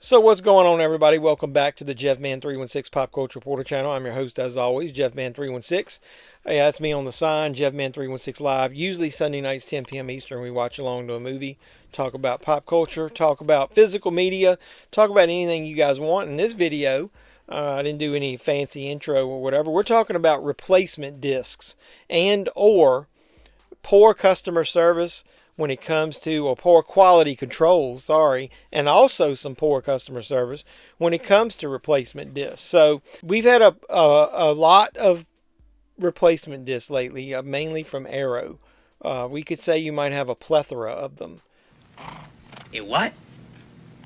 So what's going on, everybody? Welcome back to the JeffMan316 Pop Culture Reporter channel. I'm your host, as always, JeffMan316. Hey, that's me on the sign, JeffMan316 Live. Usually Sunday nights, 10 p.m. Eastern, we watch along to a movie, talk about pop culture, talk about physical media, talk about anything you guys want. In this video, I didn't do any fancy intro or whatever. We're talking about replacement discs and or poor customer service when it comes to, or poor quality control, and also some poor customer service when it comes to replacement discs. So we've had a lot of replacement discs lately, mainly from Arrow. We could say you might have a plethora of them. A what?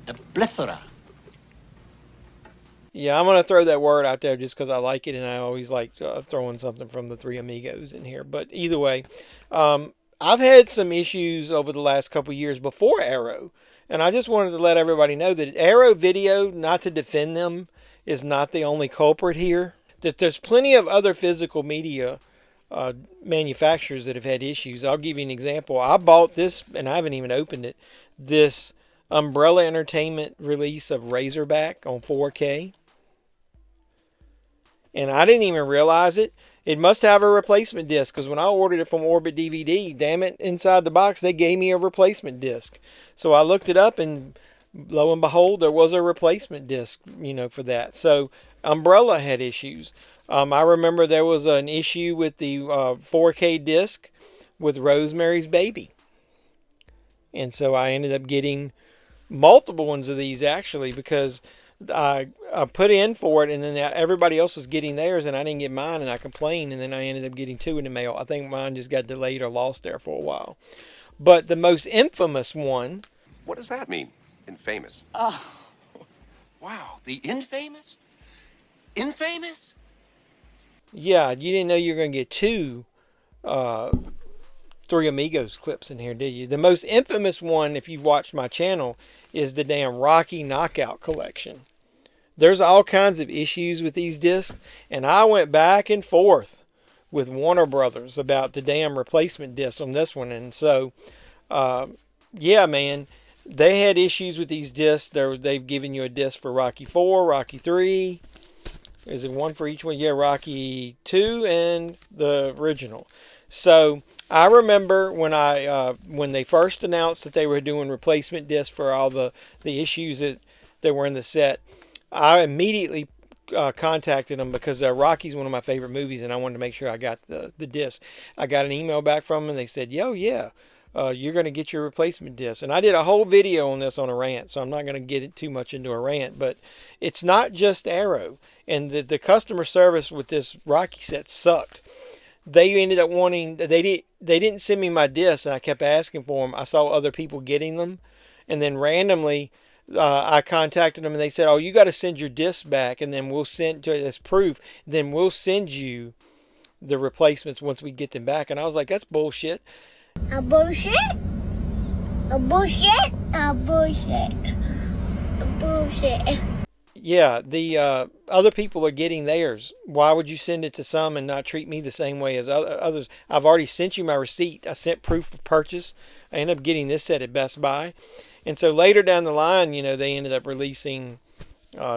A plethora. Yeah, I'm going to throw that word out there just because I like it, and I always like throwing something from the Three Amigos in here. But either way, I've had some issues over the last couple years before Arrow, and I just wanted to let everybody know that Arrow Video, not to defend them, is not the only culprit here. That there's plenty of other physical media manufacturers that have had issues. I'll give you an example. I bought this, and I haven't even opened it, this Umbrella Entertainment release of Razorback on 4K. And I didn't even realize it. It must have a replacement disc, because when I ordered it from Orbit DVD, damn it, inside the box, they gave me a replacement disc. So I looked it up, and lo and behold, there was a replacement disc, for that. So Umbrella had issues. I remember there was an issue with the 4K disc with Rosemary's Baby. And so I ended up getting multiple ones of these, actually, because I put in for it, and then everybody else was getting theirs, and I didn't get mine, and I complained, and then I ended up getting two in the mail. I think mine just got delayed or lost there for a while. But the most infamous one... What does that mean, infamous? Oh. Wow, the infamous? Infamous? Yeah, you didn't know you were going to get two Three Amigos clips in here, did you? The most infamous one, if you've watched my channel, is the damn Rocky Knockout Collection. There's all kinds of issues with these discs, and I went back and forth with Warner Brothers about the damn replacement disc on this one. And so, yeah, man, they had issues with these discs. They've given you a disc for Rocky 4, Rocky 3. Is it one for each one? Yeah, Rocky 2 and the original. So I remember when they first announced that they were doing replacement discs for all the issues that were in the set, I immediately contacted them because Rocky's one of my favorite movies, and I wanted to make sure I got the disc. I got an email back from them, and they said, "Yo, yeah, you're going to get your replacement disc." And I did a whole video on this on a rant, so I'm not going to get it too much into a rant, but it's not just Arrow. And the customer service with this Rocky set sucked. They ended up wanting, they didn't send me my discs, and I kept asking for them. I saw other people getting them, and then randomly I contacted them, and they said, "Oh, you got to send your discs back, and then we'll send to as proof. Then we'll send you the replacements once we get them back." And I was like, "That's bullshit." A bullshit? A bullshit? A bullshit? A bullshit? Yeah, the other people are getting theirs. Why would you send it to some and not treat me the same way as others? I've already sent you my receipt. I sent proof of purchase. I ended up getting this set at Best Buy. And so later down the line, they ended up releasing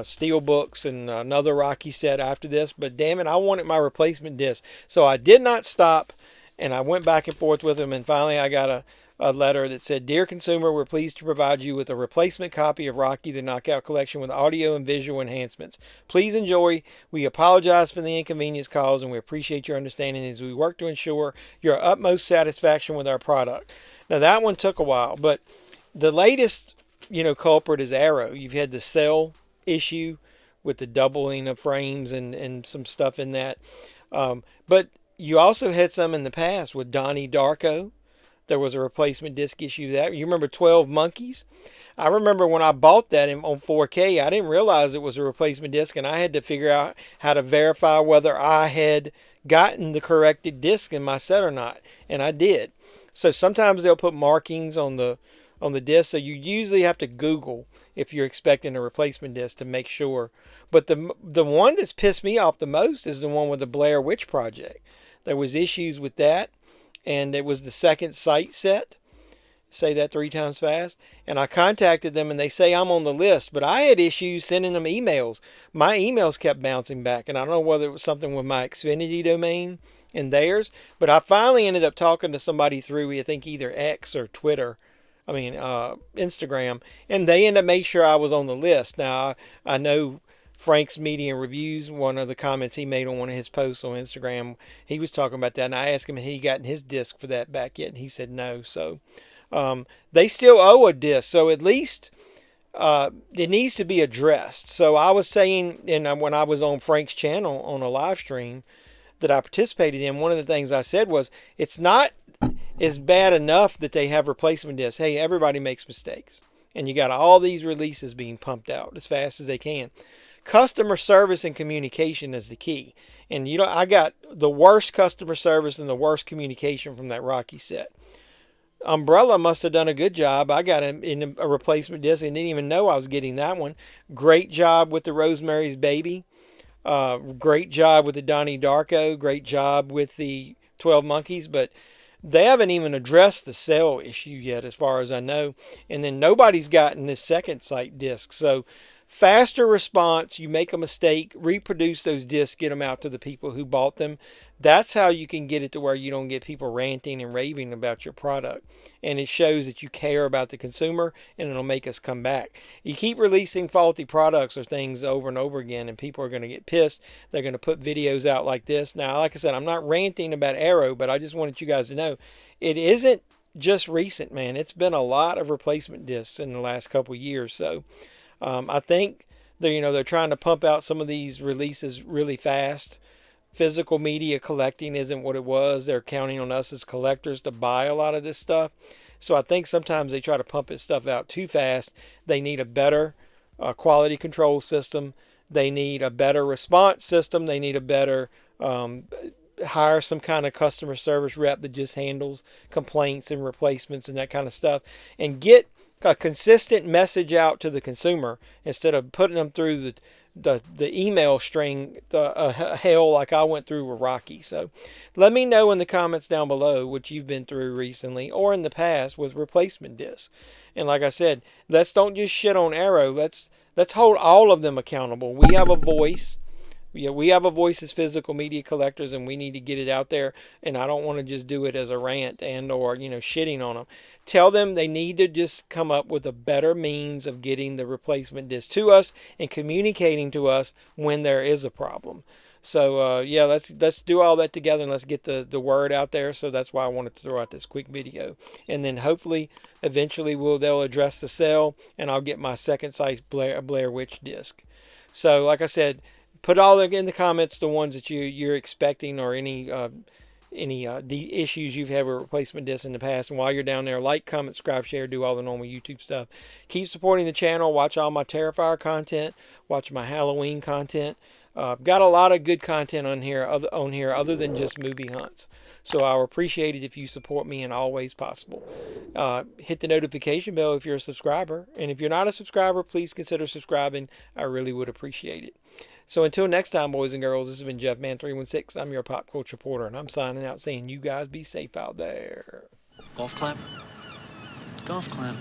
steel books and another Rocky set after this. But damn it, I wanted my replacement disc. So I did not stop, and I went back and forth with them. And finally, I got a letter that said, "Dear consumer, we're pleased to provide you with a replacement copy of Rocky the Knockout Collection with audio and visual enhancements. Please enjoy. We apologize for the inconvenience caused, and we appreciate your understanding as we work to ensure your utmost satisfaction with our product." Now, that one took a while, but the latest, culprit is Arrow. You've had the Cell issue with the doubling of frames and some stuff in that. But you also had some in the past with Donnie Darko. There was a replacement disc issue that. You remember 12 Monkeys? I remember when I bought that on 4K, I didn't realize it was a replacement disc, and I had to figure out how to verify whether I had gotten the corrected disc in my set or not, and I did. So sometimes they'll put markings on the disc, so you usually have to Google if you're expecting a replacement disc to make sure. But the one that's pissed me off the most is the one with the Blair Witch Project. There was issues with that, and it was the Second Sight set. Say that 3 times fast. And I contacted them and they say I'm on the list, but I had issues sending them emails. My emails kept bouncing back, and I don't know whether it was something with my Xfinity domain and theirs, but I finally ended up talking to somebody through, I think, either X or Twitter. Instagram, and they ended up making sure I was on the list. Now, I know Frank's Media and Reviews, one of the comments he made on one of his posts on Instagram, he was talking about that, and I asked him if he gotten his disc for that back yet, and he said no. So they still owe a disc, so at least it needs to be addressed. So I was saying, and when I was on Frank's channel on a live stream that I participated in, one of the things I said was, it's not is bad enough that they have replacement discs. Hey, everybody makes mistakes. And you got all these releases being pumped out as fast as they can. Customer service and communication is the key. And I got the worst customer service and the worst communication from that Rocky set. Umbrella must have done a good job. I got in a replacement disc and didn't even know I was getting that one. Great job with the Rosemary's Baby. Great job with the Donnie Darko. Great job with the 12 Monkeys. But they haven't even addressed the cell issue yet, as far as I know. And then nobody's gotten this second sight disc. So faster response, you make a mistake, reproduce those discs, get them out to the people who bought them. That's how you can get it to where you don't get people ranting and raving about your product. And it shows that you care about the consumer, and it'll make us come back. You keep releasing faulty products or things over and over again, and people are going to get pissed. They're going to put videos out like this. Now, like I said, I'm not ranting about Arrow, but I just wanted you guys to know it isn't just recent, man. It's been a lot of replacement discs in the last couple of years. So I think they're trying to pump out some of these releases really fast. Physical media collecting isn't what it was. They're counting on us as collectors to buy a lot of this stuff. So I think sometimes they try to pump this stuff out too fast. They need a better quality control system. They need a better response system. They need a better hire some kind of customer service rep that just handles complaints and replacements and that kind of stuff, and get a consistent message out to the consumer instead of putting them through the email string, hell like I went through with Rocky. So let me know in the comments down below what you've been through recently or in the past with replacement discs. And like I said, let's don't just shit on Arrow. Let's hold all of them accountable. We have a voice. We have a voice as physical media collectors, and we need to get it out there. And I don't want to just do it as a rant and or shitting on them. Tell them they need to just come up with a better means of getting the replacement disc to us and communicating to us when there is a problem. So yeah, let's do all that together and let's get the word out there. So that's why I wanted to throw out this quick video. And then hopefully eventually they'll address the cell, and I'll get my second sight Blair Witch disc. So like I said, put all in the comments the ones that you're expecting, or any issues you've had with replacement discs in the past. And while you're down there, like, comment, subscribe, share, do all the normal YouTube stuff. Keep supporting the channel. Watch all my Terrifier content. Watch my Halloween content. Got a lot of good content on here other than just movie hunts. So I'll appreciate it if you support me in all ways possible. Hit the notification bell if you're a subscriber. And if you're not a subscriber, please consider subscribing. I really would appreciate it. So until next time, boys and girls, this has been Jeff Man 316. I'm your pop culture reporter, and I'm signing out saying you guys be safe out there. Golf clap? Golf clap.